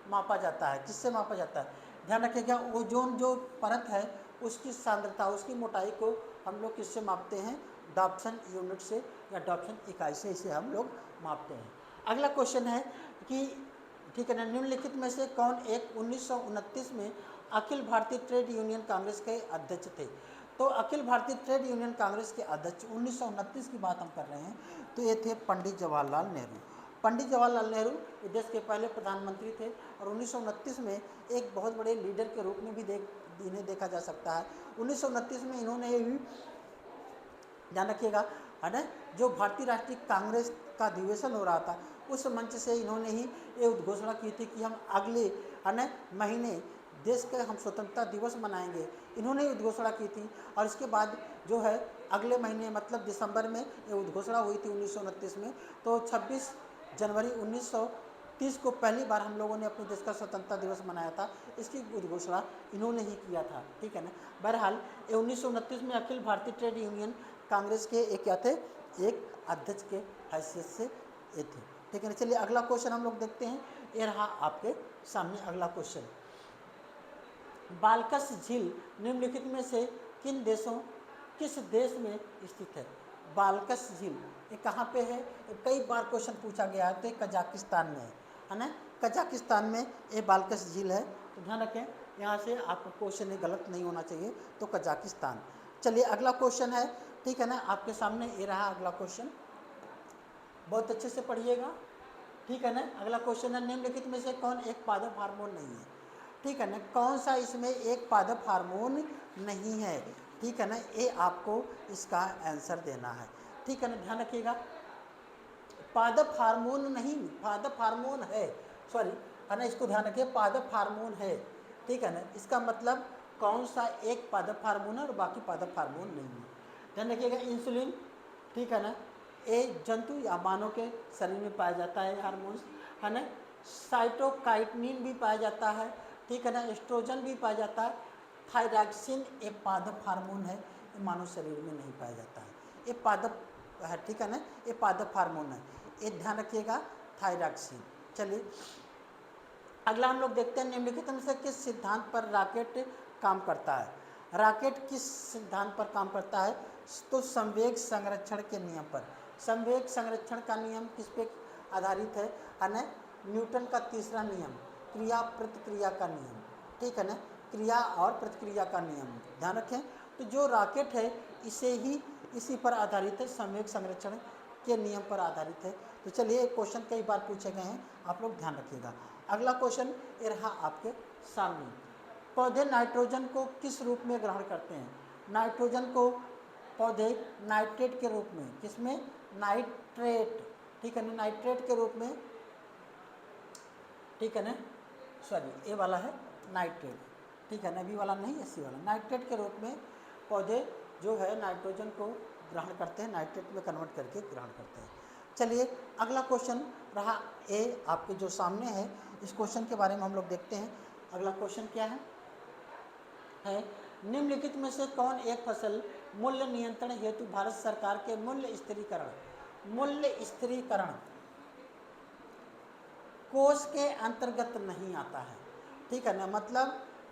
मापा जाता है, किससे मापा जाता है। ध्यान रखिएगा, ओजोन जो परत है उसकी सांद्रता, उसकी मोटाई को हम लोग किससे मापते हैं, डॉप्सन यूनिट से या डॉप्सन इकाई से इसे हम लोग मापते हैं। अगला क्वेश्चन है कि ठीक है ना, निम्नलिखित में से कौन एक 1929 में अखिल भारतीय ट्रेड यूनियन कांग्रेस के अध्यक्ष थे। तो अखिल भारतीय ट्रेड यूनियन कांग्रेस के अध्यक्ष 1929 की बात हम कर रहे हैं, तो ये थे पंडित जवाहरलाल नेहरू। पंडित जवाहरलाल नेहरू देश के पहले प्रधानमंत्री थे और 1929 में एक बहुत बड़े लीडर के रूप में भी इन्हें देखा जा सकता है। 1929 में इन्होंने भी, ध्यान रखिएगा, है ना, जो भारतीय राष्ट्रीय कांग्रेस का अधिवेशन हो रहा था उस मंच से इन्होंने ही ये उद्घोषणा की थी कि हम अगले, है ना, महीने देश का हम स्वतंत्रता दिवस मनाएंगे। इन्होंने उद्घोषणा की थी और इसके बाद जो है अगले महीने मतलब दिसंबर में ये उद्घोषणा हुई थी 1929 में। तो 26 जनवरी 1930 को पहली बार हम लोगों ने अपने देश का स्वतंत्रता दिवस मनाया था। इसकी उद्घोषणा इन्होंने ही किया था, ठीक है ना। बहरहाल ये 1929 में अखिल भारतीय ट्रेड यूनियन कांग्रेस के एक क्या थे, एक अध्यक्ष के हैसियत से ये थे, ठीक है ना। चलिए अगला क्वेश्चन हम लोग देखते हैं, ये रहा आपके सामने अगला क्वेश्चन। बाल्कस झील निम्नलिखित में से किस देश में स्थित है। बाल्कस झील ये कहाँ पे है, कई बार क्वेश्चन पूछा गया है, तो ये कजाकिस्तान में है ना, कजाकिस्तान में ये बाल्कस झील है। तो ध्यान रखें, यहाँ से आपका क्वेश्चन ये गलत नहीं होना चाहिए, तो कजाकिस्तान। चलिए अगला क्वेश्चन है, ठीक है ना, आपके सामने ये रहा अगला क्वेश्चन, बहुत अच्छे से पढ़िएगा, ठीक है ना। अगला क्वेश्चन है, निम्नलिखित में से कौन एक पादप हार्मोन नहीं है, ठीक है ना। कौन सा इसमें एक पादप हार्मोन नहीं है, ठीक है ना, ये आपको इसका आंसर देना है, ठीक है ना। ध्यान रखिएगा, पादप हार्मोन नहीं, पादप हार्मोन है, सॉरी, है ना, इसको ध्यान रखिए, पादप हार्मोन है, ठीक है ना। इसका मतलब कौन सा एक पादप हार्मोन है और बाकी पादप हार्मोन नहीं है। ध्यान रखिएगा, इंसुलिन, ठीक है ना, ये जंतु या मानव के शरीर में पाया जाता है हार्मोन्स, है ना। साइटोकाइटिन भी पाया जाता है, ठीक है ना, एस्ट्रोजन भी पाया जाता है। थायरॉक्सिन एक पादप हार्मोन है, ये मानव शरीर में नहीं पाया जाता है, ये पादप है, ठीक है ना, ये पादप हार्मोन है, ये ध्यान रखिएगा, थायरॉक्सिन। चलिए अगला हम लोग देखते हैं, निम्नलिखित में से किस सिद्धांत पर रॉकेट काम करता है। रॉकेट किस सिद्धांत पर काम करता है, तो संवेग संरक्षण के नियम पर। संवेग संरक्षण का नियम किस पे आधारित है ना, न्यूटन का तीसरा नियम, क्रिया प्रतिक्रिया का नियम, ठीक है ना, क्रिया और प्रतिक्रिया का नियम, ध्यान रखें। तो जो रॉकेट है इसी पर आधारित है, संवेग संरक्षण के नियम पर आधारित है। तो चलिए क्वेश्चन कई बार पूछे गए हैं, आप लोग ध्यान रखिएगा। अगला क्वेश्चन ये रहा आपके सामने, पौधे नाइट्रोजन को किस रूप में ग्रहण करते हैं। नाइट्रोजन को पौधे नाइट्रेट के रूप में, किसमें, नाइट्रेट, ठीक है ना, नाइट्रेट के रूप में, ठीक है ना, सॉरी ये वाला है नाइट्रेट, ठीक है ना, बी वाला नहीं, सी वाला, नाइट्रेट के रूप में पौधे जो है नाइट्रोजन को ग्रहण करते हैं, नाइट्रेट में कन्वर्ट करके ग्रहण करते हैं। चलिए अगला क्वेश्चन रहा ए आपके जो सामने है, इस क्वेश्चन के बारे में हम लोग देखते हैं। अगला क्वेश्चन क्या है निम्नलिखित में से कौन एक फसल मूल्य नियंत्रण हेतु भारत सरकार के मूल्य स्थिरीकरण कोष के अंतर्गत नहीं आता है, ठीक है ना। मतलब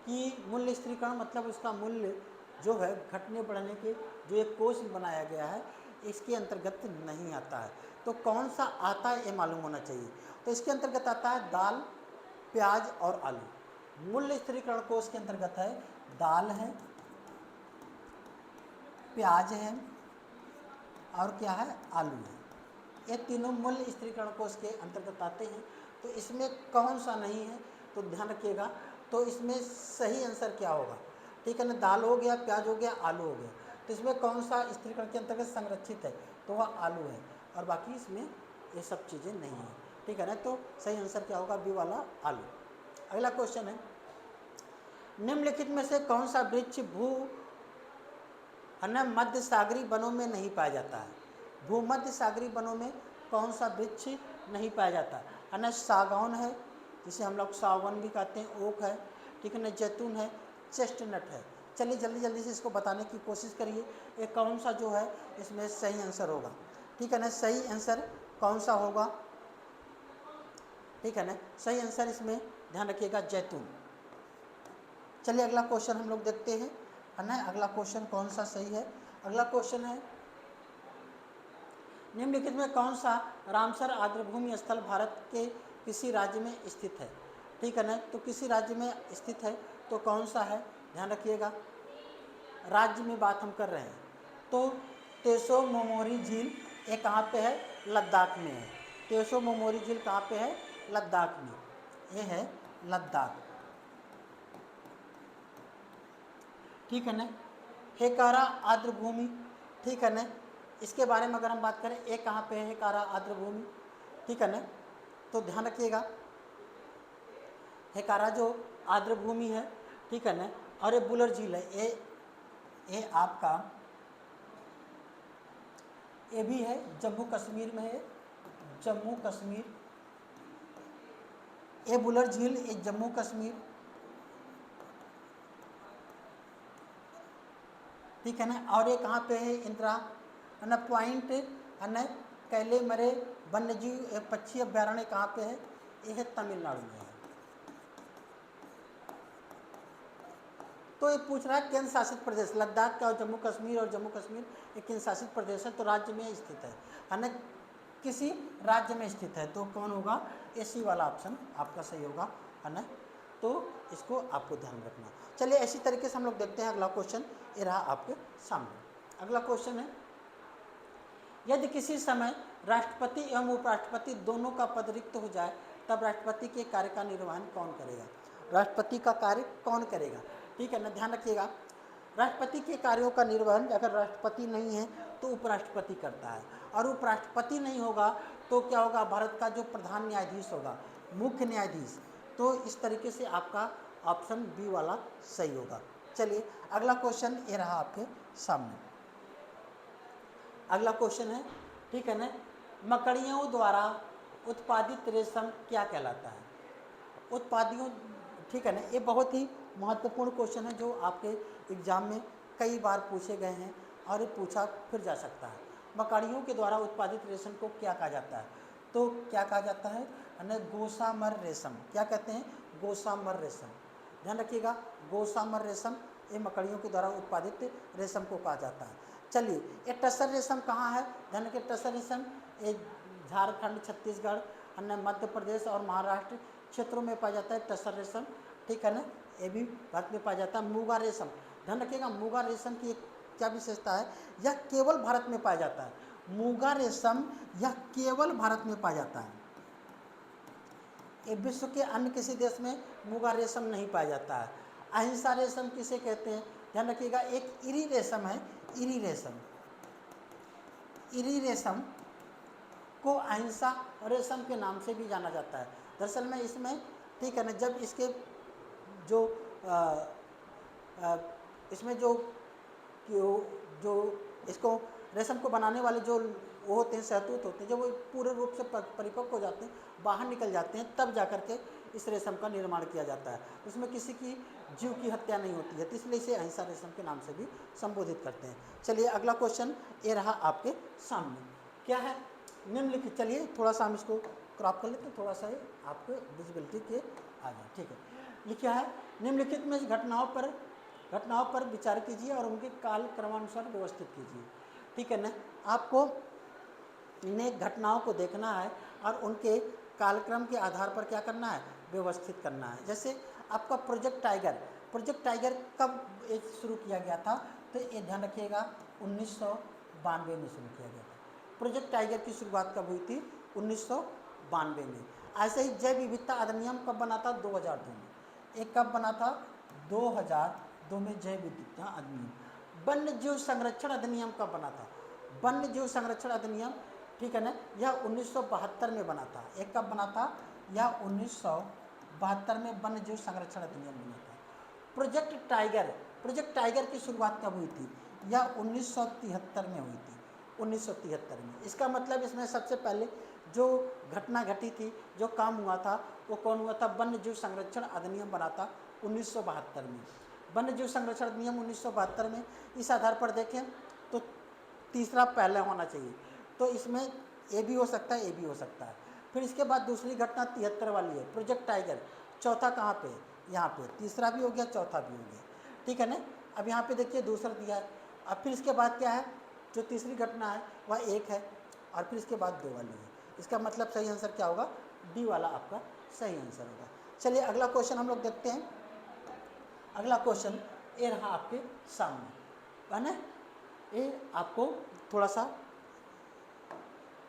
कि मूल्य स्थिरीकरण मतलब उसका मूल्य जो है घटने बढ़ने के जो एक कोष बनाया गया है इसके अंतर्गत नहीं आता है। तो कौन सा आता है ये मालूम होना चाहिए। तो इसके अंतर्गत आता है दाल, प्याज और आलू। मूल्य स्थिरीकरण कोष के अंतर्गत है दाल है, प्याज है और क्या है, आलू है। ये तीनों मूल्य स्थिरीकरण कोष के अंतर्गत आते हैं। तो इसमें कौन सा नहीं है, तो ध्यान रखिएगा तो इसमें सही आंसर क्या होगा? ठीक है ना, दाल हो गया, प्याज हो गया, आलू हो गया। तो इसमें कौन सा स्त्रीकरण के अंतर्गत संरक्षित है? तो वह आलू है, और बाकी इसमें ये सब चीज़ें नहीं हैं। ठीक है ना, तो सही आंसर क्या होगा? बी वाला आलू। अगला क्वेश्चन है, निम्नलिखित में से कौन सा वृक्ष है ना मध्य सागरीय वनों में नहीं पाया जाता है? भूमध्य सागरीय वनों में कौन सा वृक्ष नहीं पाया जाता है ना? सागौन है, जिसे हम लोग सागौन भी कहते हैं, ओक है, ठीक है ना, जैतून है, चेस्टनट है। चलिए जल्दी जल्दी से इसको बताने की कोशिश करिए, ये कौन सा जो है इसमें सही आंसर होगा। ठीक है ना, सही आंसर कौन सा होगा? ठीक है ना, सही आंसर इसमें ध्यान रखिएगा जैतून। चलिए अगला क्वेश्चन हम लोग देखते हैं, है ना, अगला क्वेश्चन कौन सा सही है। अगला क्वेश्चन है, निम्नलिखित में कौन सा रामसर आर्द्रभूमि स्थल भारत के किसी राज्य में स्थित है? ठीक है ना, तो किसी राज्य में स्थित है तो कौन सा है? ध्यान रखिएगा, राज्य में बात हम कर रहे हैं। तो तेसो मोमोरी झील ये कहाँ पे है? लद्दाख में है। तेसो मोमोरी झील कहाँ पे है? लद्दाख में, ये है लद्दाख। ठीक है ना, हेकारा आर्द्रभूमि, ठीक है ना, इसके बारे में अगर हम बात करें, ये कहाँ पे है हेकारा आर्द्रभूमि? ठीक है ना, तो ध्यान रखिएगा, हेकारा जो आर्द्रभूमि है, ठीक है ना, और ये बुलर झील है, ये आपका ये भी है जम्मू कश्मीर में है, जम्मू कश्मीर। ये बुलर झील ये जम्मू कश्मीर, ठीक है ना, और ये कहाँ पे है? इंदिरा है ना पॉइंट है ना कैले मरे वन्यजीव पक्षी अभ्यारण्य कहाँ पे है? ये है तमिलनाडु में है। तो ये पूछ रहा है केंद्र शासित प्रदेश, लद्दाख का और जम्मू कश्मीर एक केंद्र शासित प्रदेश है, तो राज्य में स्थित है ना, किसी राज्य में स्थित है, तो कौन होगा? एसी वाला ऑप्शन आपका सही होगा, है ना, तो इसको आपको ध्यान रखना। चलिए इसी तरीके से हम लोग देखते हैं अगला क्वेश्चन, ये रहा आपके सामने। अगला क्वेश्चन है, यदि किसी समय राष्ट्रपति एवं उपराष्ट्रपति दोनों का पद रिक्त हो जाए तब राष्ट्रपति के कार्य का निर्वहन कौन करेगा? राष्ट्रपति का कार्य कौन करेगा? ठीक है ना, ध्यान रखिएगा, राष्ट्रपति के कार्यों का निर्वहन अगर राष्ट्रपति नहीं है तो उपराष्ट्रपति करता है, और उपराष्ट्रपति नहीं होगा तो क्या होगा? भारत का जो प्रधान न्यायाधीश होगा, मुख्य न्यायाधीश। तो इस तरीके से आपका ऑप्शन बी वाला सही होगा। चलिए अगला क्वेश्चन ये रहा आपके सामने। अगला क्वेश्चन है, ठीक है ना, मकड़ियों द्वारा उत्पादित रेशम क्या कहलाता है? उत्पादियों, ठीक है ना, ये बहुत ही महत्वपूर्ण क्वेश्चन है जो आपके एग्जाम में कई बार पूछे गए हैं और ये पूछा फिर जा सकता है। मकड़ियों के द्वारा उत्पादित रेशम को क्या कहा जाता है? तो क्या कहा जाता है ना? गोसामर रेशम। क्या कहते हैं? गोसामर रेशम। ध्यान रखिएगा, गोसामर रेशम ये मकड़ियों के द्वारा उत्पादित रेशम को कहा जाता है। चलिए ये टसर रेशम कहाँ है? ध्यान रखिए, टसर रेशम ये झारखंड, छत्तीसगढ़, अन्य मध्य प्रदेश और महाराष्ट्र क्षेत्रों में पाया जाता है टसर रेशम। ठीक है ना, ये भी भारत में पाया जाता है। मूगा रेशम, ध्यान रखिएगा, मूगा रेशम की एक क्या विशेषता है? यह केवल भारत में पाया जाता है। मूगा रेशम यह केवल भारत में पाया जाता है, ये विश्व के अन्य किसी देश में मूगा रेशम नहीं पाया जाता है। अहिंसा रेशम किसे कहते हैं? ध्यान रखिएगा, एक इरी रेशम है, इरी रेशम। इरी रेशम को अहिंसा रेशम के नाम से भी जाना जाता है। दरअसल में इसमें, ठीक है ना, जब इसके जो इसमें जो इसको रेशम को बनाने वाले जो वो होते हैं, सहतूत होते हैं, जब वो पूरे रूप से परिपक्व हो जाते हैं, बाहर निकल जाते हैं, तब जा करके इस रेशम का निर्माण किया जाता है। उसमें किसी की जीव की हत्या नहीं होती है, तो इसलिए इसे अहिंसा रेशम के नाम से भी संबोधित करते हैं। चलिए अगला क्वेश्चन ये रहा आपके सामने, क्या है? निम्नलिखित, चलिए थोड़ा सा हम इसको क्रॉप कर लेते हैं, थोड़ा सा ये आपको विजिबिलिटी के आ जाए। ठीक है, लिखा है, निम्नलिखित में घटनाओं पर विचार कीजिए और उनके काल क्रमानुसार व्यवस्थित कीजिए। ठीक है ना, आपको इन्हें घटनाओं को देखना है और उनके कालक्रम के आधार पर क्या करना है? व्यवस्थित करना है। जैसे आपका प्रोजेक्ट टाइगर कब शुरू किया गया था? तो ये ध्यान रखिएगा 1992 में शुरू किया गया था। प्रोजेक्ट टाइगर की शुरुआत कब हुई थी? 1992 में। ऐसे ही जैव विविधता अधिनियम कब बना था? 2002 में। एक कब बना था? 2002 में जैव विविधता अधिनियम। वन्य जीव संरक्षण अधिनियम कब बना था? वन्य जीव संरक्षण अधिनियम, ठीक है ना, यह 1972 में बना था। एक कब बना था? यह 1972 में वन्य जीव संरक्षण अधिनियम बना था। प्रोजेक्ट टाइगर की शुरुआत कब हुई थी? यह 1973 में हुई थी, 1973 में। इसका मतलब इसमें सबसे पहले जो घटना घटी थी, जो काम हुआ था, वो कौन हुआ था? वन्य जीव संरक्षण अधिनियम बना था 1972 में। वन्य जीव संरक्षण अधिनियम 1972 में। इस आधार पर देखें तो तीसरा पहले होना चाहिए, तो इसमें ए भी हो सकता है, ए भी हो सकता है। फिर इसके बाद दूसरी घटना 73 वाली है, प्रोजेक्ट टाइगर। चौथा कहाँ पे? यहाँ पे। तीसरा भी हो गया, चौथा भी हो गया, ठीक है ना। अब यहाँ पे देखिए दूसरा दिया है। अब फिर इसके बाद क्या है? जो तीसरी घटना है वह एक है, और फिर इसके बाद 2 वाली है। इसका मतलब सही आंसर क्या होगा? डी वाला आपका सही आंसर होगा। चलिए अगला क्वेश्चन हम लोग देखते हैं। अगला क्वेश्चन ये रहा आपके सामने, है ना। ये आपको थोड़ा सा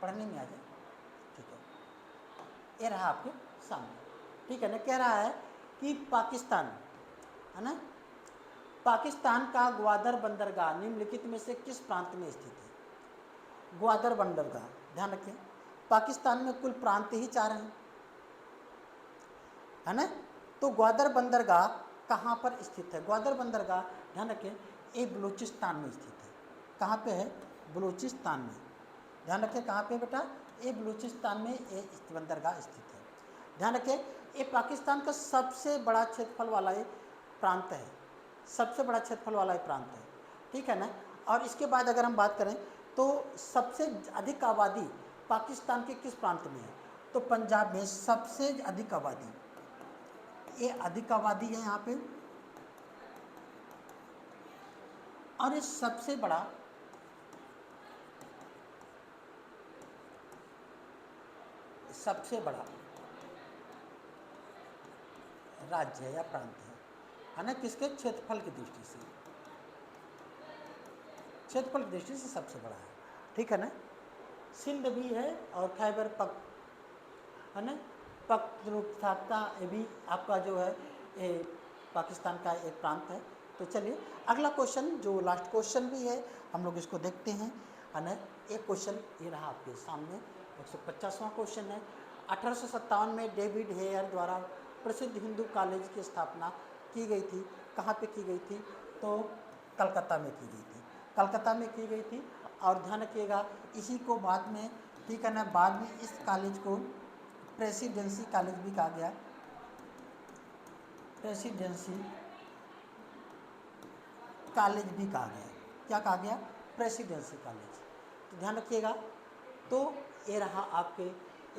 पढ़ने में आ जाए, ठीक है। ये रहा आपके सामने, ठीक है ना। कह रहा है कि पाकिस्तान, है ना, पाकिस्तान का ग्वादर बंदरगाह निम्नलिखित में से किस प्रांत में स्थित है? ग्वादर बंदरगाह, ध्यान रखें, पाकिस्तान में कुल प्रांत ही 4 हैं, है ना। तो ग्वादर बंदरगाह कहाँ पर स्थित है? ग्वादर बंदरगाह, ध्यान रखें, ये बलूचिस्तान में स्थित है। कहाँ पे है? बलूचिस्तान में। ध्यान रखें कहाँ पे बेटा? ये बलूचिस्तान में ये बंदरगाह स्थित है। ध्यान रखें, ये पाकिस्तान का सबसे बड़ा क्षेत्रफल वाला ये प्रांत है, सबसे बड़ा क्षेत्रफल वाला ये प्रांत है, ठीक है ना। और इसके बाद अगर हम बात करें तो सबसे अधिक आबादी पाकिस्तान के किस प्रांत में है? तो पंजाब में सबसे अधिक आबादी, ये अधिक आबादी है यहाँ पे। और ये सबसे बड़ा राज्य है या प्रांत है ना, किसके? क्षेत्रफल की दृष्टि से, क्षेत्रफल की दृष्टि से सबसे बड़ा है, ठीक है ना। सिंध भी है और खैबर पख, है ना, पख्तूनख्वा, ये भी आपका जो है ये पाकिस्तान का एक प्रांत है। तो चलिए अगला क्वेश्चन, जो लास्ट क्वेश्चन भी है, हम लोग इसको देखते हैं, है ना। एक क्वेश्चन ये रहा आपके सामने, 150वां क्वेश्चन है। 1857 में डेविड हेयर द्वारा प्रसिद्ध हिंदू कॉलेज की स्थापना की गई थी। कहाँ पे की गई थी? तो कलकत्ता में की गई थी, कलकत्ता में की गई थी। और ध्यान रखिएगा, इसी को बाद में, ठीक है ना, बाद में इस कॉलेज को प्रेसिडेंसी कॉलेज भी कहा गया, प्रेसिडेंसी कॉलेज भी कहा गया। क्या कहा गया? Presidency college. तो ध्यान रखिएगा। तो ये रहा आपके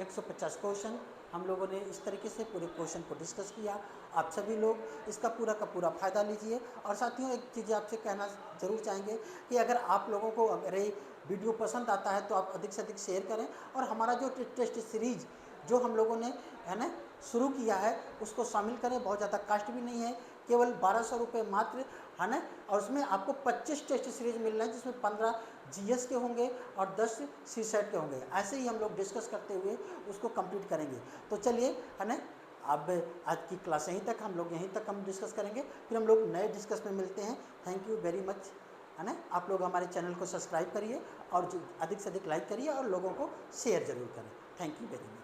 150 क्वेश्चन। हम लोगों ने इस तरीके से पूरे क्वेश्चन को डिस्कस किया। आप सभी लोग इसका पूरा का पूरा फ़ायदा लीजिए। और साथियों, एक चीज़ आपसे कहना ज़रूर चाहेंगे कि अगर आप लोगों को अगर ये वीडियो पसंद आता है तो आप अधिक से अधिक शेयर करें। और हमारा जो टेस्ट सीरीज जो हम लोगों ने, है ना, शुरू किया है, उसको शामिल करें। बहुत ज़्यादा कास्ट भी नहीं है, केवल 1200 रुपये मात्र, है ना। और उसमें आपको 25 टेस्ट सीरीज मिल रहे हैं, जिसमें 15 जीएस के होंगे और 10 सीसेट के होंगे। ऐसे ही हम लोग डिस्कस करते हुए उसको कंप्लीट करेंगे। तो चलिए, है ना, अब आज की क्लास यहीं तक, हम लोग यहीं तक हम डिस्कस करेंगे, फिर हम लोग नए डिस्कस में मिलते हैं। थैंक यू वेरी मच, है ना। आप लोग हमारे चैनल को सब्सक्राइब करिए और अधिक से अधिक लाइक करिए और लोगों को शेयर ज़रूर करें। Thank you very much.